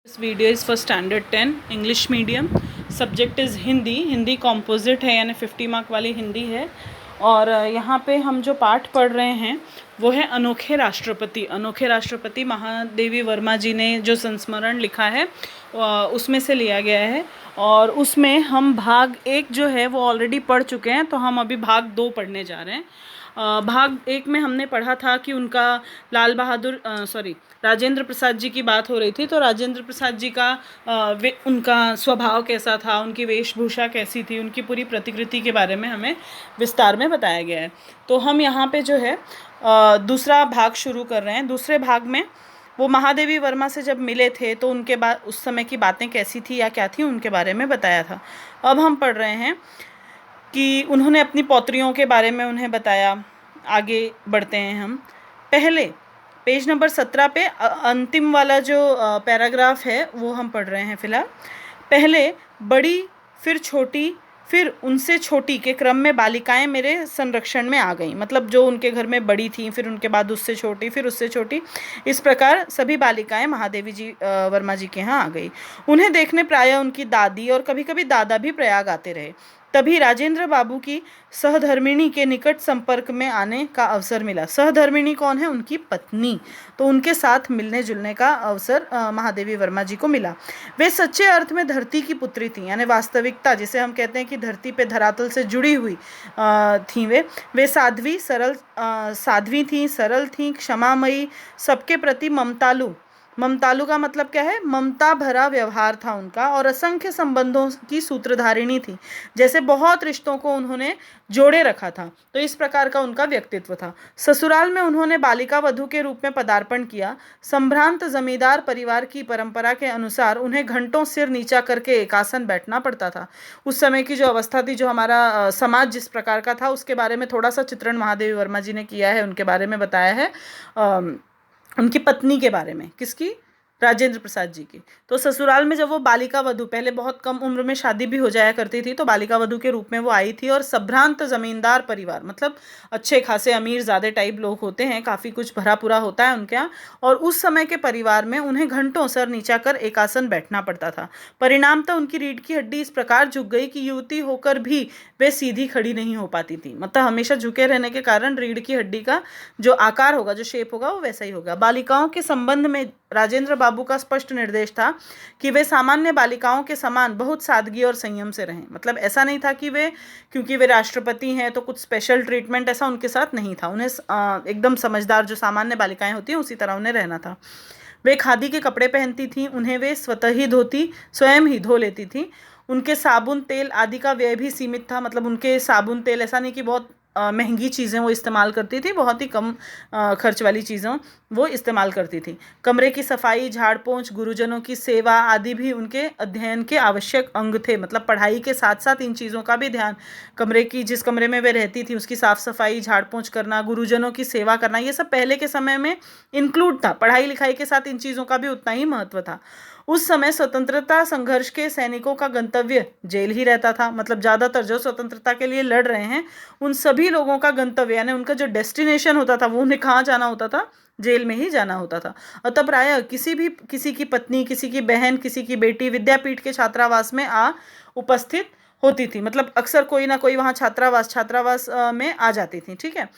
This video is for standard 10 English medium. Subject is Hindi. Hindi composite है यानी 50 mark वाली हिंदी है. और यहाँ पे हम जो पाठ पढ़ रहे हैं वो है अनोखे राष्ट्रपति. अनोखे राष्ट्रपति महादेवी वर्मा जी ने जो संस्मरण लिखा है उसमें से लिया गया है. और उसमें हम भाग 1 जो है वो ऑलरेडी पढ़ चुके हैं, तो हम अभी भाग 2 पढ़ने जा रहे हैं. भाग 1 में हमने पढ़ा था कि उनका राजेंद्र प्रसाद जी की बात हो रही थी. तो राजेंद्र प्रसाद जी का उनका स्वभाव कैसा था, उनकी वेशभूषा कैसी थी, उनकी पूरी प्रतिकृति के बारे में हमें विस्तार में बताया गया है. तो हम यहाँ पे जो है दूसरा भाग शुरू कर रहे हैं. दूसरे भाग में वो महादेवी वर्मा से जब मिले थे तो उनके बाद उस समय की बातें कैसी थी या क्या थी उनके बारे में बताया था. अब हम पढ़ रहे हैं कि उन्होंने अपनी पौत्रियों के बारे में उन्हें बताया. आगे बढ़ते हैं हम. पहले पेज नंबर 17 पे अंतिम वाला जो पैराग्राफ है वो हम पढ़ रहे हैं फ़िलहाल. पहले बड़ी, फिर छोटी, फिर उनसे छोटी के क्रम में बालिकाएं मेरे संरक्षण में आ गईं. मतलब जो उनके घर में बड़ी थीं, फिर उनके बाद उससे छोटी, फिर उससे छोटी, इस प्रकार सभी बालिकाएं महादेवी जी वर्मा जी के यहाँ आ गई. उन्हें देखने प्रायः उनकी दादी और कभी कभी दादा भी प्रयाग आते रहे. तभी राजेंद्र बाबू की सहधर्मिणी के निकट संपर्क में आने का अवसर मिला. सहधर्मिणी कौन है? उनकी पत्नी. तो उनके साथ मिलने जुलने का अवसर महादेवी वर्मा जी को मिला. वे सच्चे अर्थ में धरती की पुत्री थीं, यानी वास्तविकता जिसे हम कहते हैं कि धरती पे धरातल से जुड़ी हुई थीं. वे साध्वी थीं, सरल थीं, क्षमामयी, सबके प्रति ममतालु. ममतालु का मतलब क्या है? ममता भरा व्यवहार था उनका. और असंख्य संबंधों की सूत्रधारिणी थी, जैसे बहुत रिश्तों को उन्होंने जोड़े रखा था. तो इस प्रकार का उनका व्यक्तित्व था. ससुराल में उन्होंने बालिका वधू के रूप में पदार्पण किया. संभ्रांत जमींदार परिवार की परंपरा के अनुसार उन्हें घंटों सिर नीचा करके एकासन बैठना पड़ता था. उस समय की जो अवस्था थी, जो हमारा समाज जिस प्रकार का था, उसके बारे में थोड़ा सा चित्रण महादेवी वर्मा जी ने किया है. उनके बारे में बताया है, उनकी पत्नी के बारे में. किसकी? राजेंद्र प्रसाद जी की. तो ससुराल में जब वो बालिका वधू, पहले बहुत कम उम्र में शादी भी हो जाया करती थी, तो बालिका वधू के रूप में वो आई थी. और संभ्रांत जमींदार परिवार मतलब अच्छे खासे अमीर ज़्यादा टाइप लोग होते हैं, काफ़ी कुछ भरा पूरा होता है उनके यहाँ. और उस समय के परिवार में उन्हें घंटों सर नीचा कर एकासन बैठना पड़ता था. परिणामतः उनकी रीढ़ की हड्डी इस प्रकार झुक गई कि युवती होकर भी वे सीधी खड़ी नहीं हो पाती थी. मतलब हमेशा झुके रहने के कारण रीढ़ की हड्डी का जो आकार होगा, जो शेप होगा, वो वैसा ही होगा. बालिकाओं के संबंध में राजेंद्र बाबू का स्पष्ट निर्देश था कि वे सामान्य बालिकाओं के समान बहुत सादगी और संयम से रहें. मतलब ऐसा नहीं था कि क्योंकि वे राष्ट्रपति हैं तो कुछ स्पेशल ट्रीटमेंट, ऐसा उनके साथ नहीं था. उन्हें एकदम समझदार जो सामान्य बालिकाएं होती हैं उसी तरह उन्हें रहना था. वे खादी के कपड़े पहनती थीं. उन्हें वे स्वयं ही धो लेती थीं. उनके साबुन तेल आदि का व्यय भी सीमित था. मतलब उनके साबुन तेल ऐसा नहीं कि बहुत महंगी चीज़ें वो इस्तेमाल करती थी, बहुत ही कम खर्च वाली चीज़ों वो इस्तेमाल करती थी. कमरे की सफाई, झाड़ पोंछ, गुरुजनों की सेवा आदि भी उनके अध्ययन के आवश्यक अंग थे. मतलब पढ़ाई के साथ साथ इन चीज़ों का भी ध्यान, जिस कमरे में वे रहती थी उसकी साफ़ सफाई, झाड़ पोंछ करना, गुरुजनों की सेवा करना, ये सब पहले के समय में इंक्लूड था. पढ़ाई लिखाई के साथ इन चीज़ों का भी उतना ही महत्व था. उस समय स्वतंत्रता संघर्ष के सैनिकों का गंतव्य जेल ही रहता था. मतलब ज़्यादातर जो स्वतंत्रता के लिए लड़ रहे हैं उन सभी लोगों का गंतव्य, यानी उनका जो डेस्टिनेशन होता था, वो उन्हें कहाँ जाना होता था? जेल में ही जाना होता था. अतः प्रायः किसी की पत्नी, किसी की बहन, किसी की बेटी विद्यापीठ के छात्रावास में उपस्थित होती थी. मतलब अक्सर कोई ना कोई वहाँ छात्रावास में आ जाती थी. ठीक है.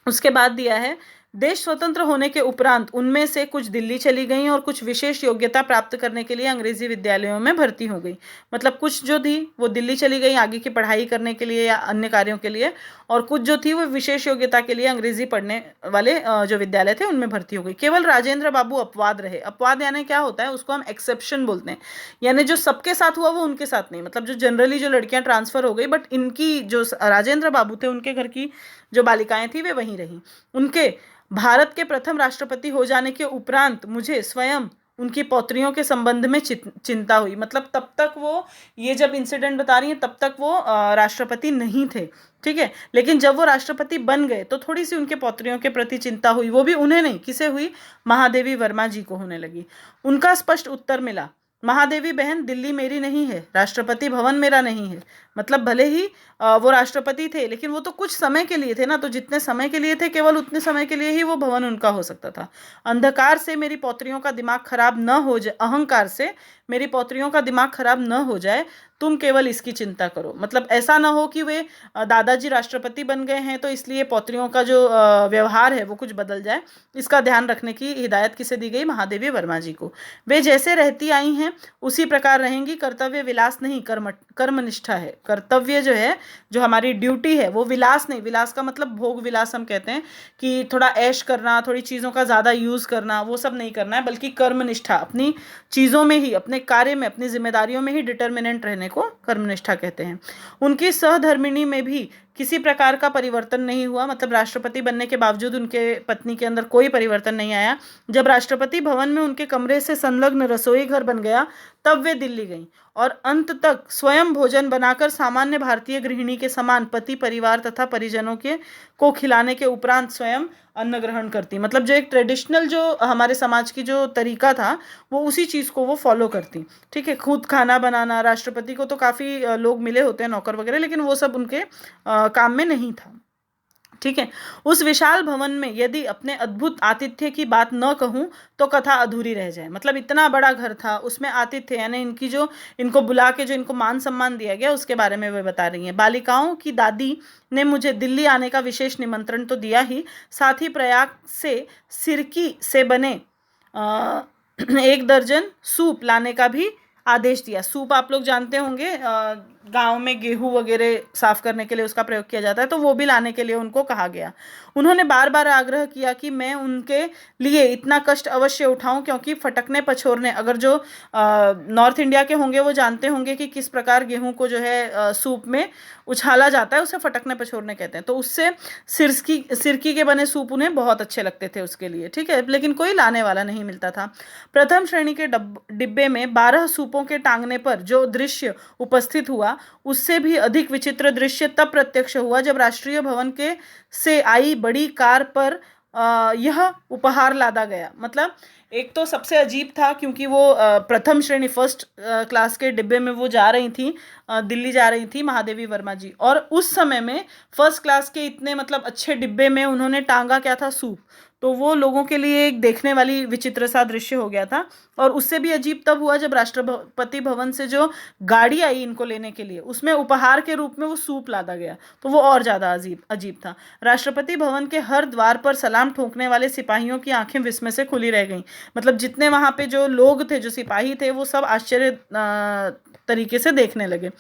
उसके बाद दिया है, देश स्वतंत्र होने के उपरांत उनमें से कुछ दिल्ली चली गईं और कुछ विशेष योग्यता प्राप्त करने के लिए अंग्रेजी विद्यालयों में भर्ती हो गई. मतलब कुछ जो थी वो दिल्ली चली गई आगे की पढ़ाई करने के लिए या अन्य कार्यों के लिए, और कुछ जो थी वो विशेष योग्यता के लिए अंग्रेजी पढ़ने वाले जो विद्यालय थे उनमें भर्ती हो गई. केवल राजेंद्र बाबू अपवाद रहे. अपवाद यानी क्या होता है? उसको हम एक्सेप्शन बोलते हैं. यानी जो सबके साथ हुआ वो उनके साथ नहीं. मतलब जो जनरली जो लड़कियां ट्रांसफर हो गई, बट इनकी जो राजेंद्र बाबू थे उनके घर की जो बालिकाएं थी वे वहीं रहीं. उनके भारत के प्रथम राष्ट्रपति हो जाने के उपरांत मुझे स्वयं उनकी पौत्रियों के संबंध में चिंता हुई. मतलब तब तक वो, ये जब इंसिडेंट बता रही हैं, तब तक वो राष्ट्रपति नहीं थे. ठीक है. लेकिन जब वो राष्ट्रपति बन गए तो थोड़ी सी उनके पौत्रियों के प्रति चिंता हुई. वो भी उन्हें नहीं, किसे हुई? महादेवी वर्मा जी को होने लगी. उनका स्पष्ट उत्तर मिला महादेवी बहन, दिल्ली मेरी नहीं है, राष्ट्रपति भवन मेरा नहीं है। मतलब भले ही वो राष्ट्रपति थे, लेकिन वो तो कुछ समय के लिए थे ना, तो जितने समय के लिए थे केवल उतने समय के लिए ही वो भवन उनका हो सकता था। अंधकार से मेरी पौत्रियों का दिमाग खराब न हो जाए, अहंकार से मेरी पौत्रियों का दिमाग खराब न हो जाए, तुम केवल इसकी चिंता करो। मतलब ऐसा ना हो कि वे दादाजी राष्ट्रपति बन गए हैं तो इसलिए पौत्रियों का जो व्यवहार है वो कुछ बदल जाए। इसका ध्यान रखने की हिदायत किसे दी गई? महादेवी वर्मा जी को। वे जैसे रहती आई हैं उसी प्रकार रहेंगी। कर्तव्य विलास नहीं, कर्मनिष्ठा है। कर्तव्य जो है, जो हमारी ड्यूटी है, वो विलास नहीं। विलास का मतलब भोग विलास हम कहते हैं कि थोड़ा ऐश करना, थोड़ी चीज़ों का ज़्यादा यूज़ करना, वो सब नहीं करना है, बल्कि कर्मनिष्ठा, अपनी चीज़ों में ही, अपने कार्य में, अपनी जिम्मेदारियों में ही डिटर्मिनेंट रहने को कर्मनिष्ठा कहते हैं। उनकी सहधर्मिणी में भी किसी प्रकार का परिवर्तन नहीं हुआ। मतलब राष्ट्रपति बनने के बावजूद उनके पत्नी के अंदर कोई परिवर्तन नहीं आया। जब राष्ट्रपति भवन में उनके कमरे से संलग्न रसोई घर बन गया तब वे दिल्ली गईं और अंत तक स्वयं भोजन बनाकर सामान्य भारतीय गृहिणी के समान पति, परिवार तथा परिजनों के को खिलाने के उपरांत स्वयं अन्न ग्रहण करती। मतलब जो एक ट्रेडिशनल जो हमारे समाज की जो तरीका था वो उसी चीज़ को वो फॉलो करती। ठीक है, खुद खाना बनाना, राष्ट्रपति को तो काफ़ी लोग मिले होते हैं, नौकर वगैरह, लेकिन वो सब उनके काम में नहीं था। ठीक है, उस विशाल भवन में यदि अपने अद्भुत आतिथ्य की बात न कहूं तो कथा अधूरी रह जाए। मतलब इतना बड़ा घर था, उसमें आतिथ्य यानी इनकी जो, इनको बुला के जो इनको मान सम्मान दिया गया उसके बारे में वे बता रही हैं। बालिकाओं की दादी ने मुझे दिल्ली आने का विशेष निमंत्रण तो दिया ही, साथ ही प्रयाग से सिरकी से बने 1 दर्जन सूप लाने का भी आदेश दिया। सूप आप लोग जानते होंगे, गांव में गेहूं वगैरह साफ करने के लिए उसका प्रयोग किया जाता है, तो वो भी लाने के लिए उनको कहा गया। उन्होंने बार बार आग्रह किया कि मैं उनके लिए इतना कष्ट अवश्य उठाऊं, क्योंकि फटकने पछोरने, अगर जो नॉर्थ इंडिया के होंगे वो जानते होंगे कि किस प्रकार गेहूं को जो है सूप में उछाला जाता है, उसे फटकने पछोरने कहते हैं। तो उससे सिरकी के बने सूप उन्हें बहुत अच्छे लगते थे उसके लिए। ठीक है, लेकिन कोई लाने वाला नहीं मिलता था। प्रथम श्रेणी के डिब्बे में 12 सूपों के टांगने पर जो दृश्य उपस्थित हुआ उससे भी अधिक विचित्र दृश्य तब प्रत्यक्ष हुआ जब राष्ट्रीय भवन के से आई बड़ी कार पर यह उपहार लादा गया। मतलब एक तो सबसे अजीब था क्योंकि वो प्रथम श्रेणी फर्स्ट क्लास के डिब्बे में वो जा रही थी, दिल्ली जा रही थी महादेवी वर्मा जी, और उस समय में फर्स्ट क्लास के इतने मतलब अच्छे डिब्बे में उन्होंने टांगा क्या था? सूप। तो वो लोगों के लिए एक देखने वाली विचित्र सा दृश्य हो गया था। और उससे भी अजीब तब हुआ जब राष्ट्रपति भवन से जो गाड़ी आई इनको लेने के लिए, उसमें उपहार के रूप में वो सूप लादा गया, तो वो और ज़्यादा अजीब अजीब था। राष्ट्रपति भवन के हर द्वार पर सलाम ठोकने वाले सिपाहियों की आंखें विस्मय से खुली रह गईं। मतलब जितने वहाँ पे जो लोग थे, जो सिपाही थे, वो सब आश्चर्य तरीके से देखने लगे।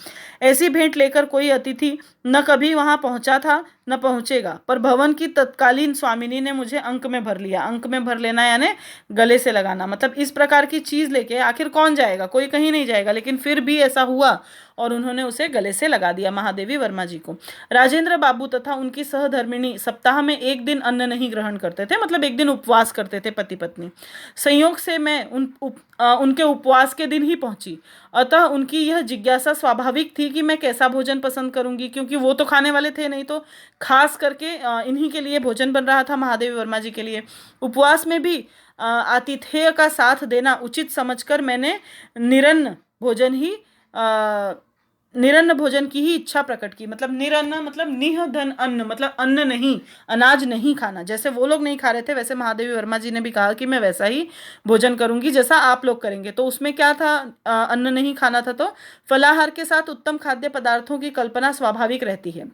ऐसी भेंट लेकर कोई अतिथि न कभी वहाँ पहुँचा था न पहुँचेगा, पर भवन की तत्कालीन स्वामिनी ने मुझे अंक में भर लिया। अंक में भर लेना यानी गले से लगाना। मतलब इस प्रकार की चीज़ लेके आखिर कौन जाएगा? कोई कहीं नहीं जाएगा, लेकिन फिर भी ऐसा हुआ और उन्होंने उसे गले से लगा दिया महादेवी वर्मा जी को। राजेंद्र बाबू तथा उनकी सहधर्मिणी सप्ताह में 1 दिन अन्न नहीं ग्रहण करते थे, मतलब 1 दिन उपवास करते थे पति पत्नी। संयोग से मैं उनके उपवास के दिन ही पहुंची, अतः उनकी यह जिज्ञासा स्वाभाविक थी कि मैं कैसा भोजन पसंद करूंगी, क्योंकि वो तो खाने वाले थे नहीं, तो खास करके इन्हीं के लिए भोजन बन रहा था, महादेवी वर्मा जी के लिए। उपवास में भी आतिथेय का साथ देना उचित समझकर मैंने निरन्न भोजन की ही इच्छा प्रकट की। मतलब निरन्न मतलब निह धन अन्न, मतलब अन्न नहीं, अनाज नहीं खाना। जैसे वो लोग नहीं खा रहे थे वैसे महादेवी वर्मा जी ने भी कहा कि मैं वैसा ही भोजन करूंगी जैसा आप लोग करेंगे। तो उसमें क्या था? अन्न नहीं खाना था। तो फलाहार के साथ उत्तम खाद्य पदार्थों की कल्पना स्वाभाविक रहती है।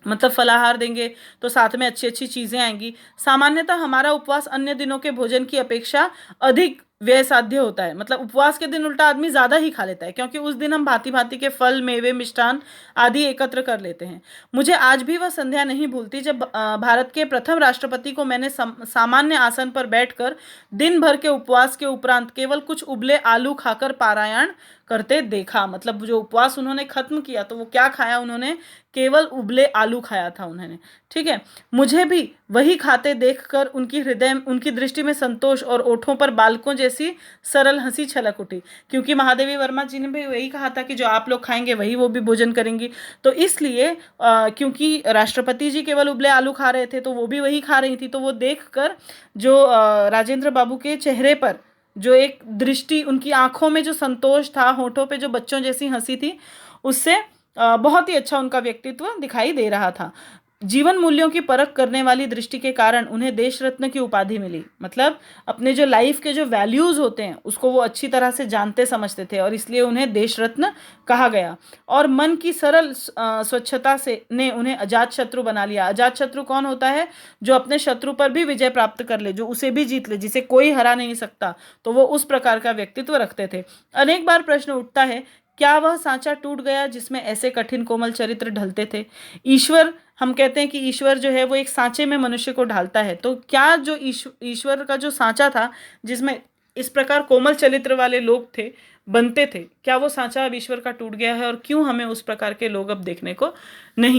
मतलब फलाहार देंगे तो साथ में अच्छी अच्छी चीज़ें आएंगी। सामान्यतः हमारा उपवास अन्य दिनों के भोजन की अपेक्षा अधिक व्यय साध्य होता है। मतलब उपवास के दिन उल्टा आदमी ज़्यादा ही खा लेता है, क्योंकि उस दिन हम भांति भांति के फल, मेवे, मिष्ठान आदि एकत्र कर लेते हैं। मुझे आज भी वह संध्या नहीं भूलती जब भारत के प्रथम राष्ट्रपति को मैंने सामान्य आसन पर बैठकर दिन भर के उपवास के उपरांत केवल कुछ उबले आलू खाकर पारायण करते देखा। मतलब जो उपवास उन्होंने खत्म किया तो वो क्या खाया? उन्होंने केवल उबले आलू खाया था उन्होंने। ठीक है, मुझे भी वही खाते देखकर उनकी दृष्टि में संतोष और ओठों पर बालकों जैसी सरल हंसी छलक उठी, क्योंकि महादेवी वर्मा जी ने भी वही कहा था कि जो आप लोग खाएंगे वही वो भी भोजन करेंगी। तो इसलिए क्योंकि राष्ट्रपति जी केवल उबले आलू खा रहे थे तो वो भी वही खा रही थी, तो वो देख कर जो राजेंद्र बाबू के चेहरे पर जो एक दृष्टि, उनकी आंखों में जो संतोष था, होठों पे जो बच्चों जैसी हंसी थी, उससे बहुत ही अच्छा उनका व्यक्तित्व दिखाई दे रहा था। जीवन मूल्यों की परख करने वाली दृष्टि के कारण उन्हें देश रत्न की उपाधि मिली। मतलब अपने जो लाइफ के जो वैल्यूज होते हैं उसको वो अच्छी तरह से जानते समझते थे और इसलिए उन्हें देश रत्न कहा गया। और मन की सरल स्वच्छता से ने उन्हें अजात शत्रु बना लिया। अजात शत्रु कौन होता है? जो अपने शत्रु पर भी विजय प्राप्त कर ले, जो उसे भी जीत ले, जिसे कोई हरा नहीं सकता, तो वो उस प्रकार का व्यक्तित्व रखते थे। अनेक बार प्रश्न उठता है, क्या वह सांचा टूट गया जिसमें ऐसे कठिन कोमल चरित्र ढलते थे? ईश्वर, हम कहते हैं कि ईश्वर जो है वो एक सांचे में मनुष्य को ढालता है, तो क्या जो ईश्वर का जो सांचा था जिसमें इस प्रकार कोमल चरित्र वाले लोग थे, बनते थे, क्या वो सांचा अब ईश्वर का टूट गया है? और क्यों हमें उस प्रकार के लोग अब देखने को नहीं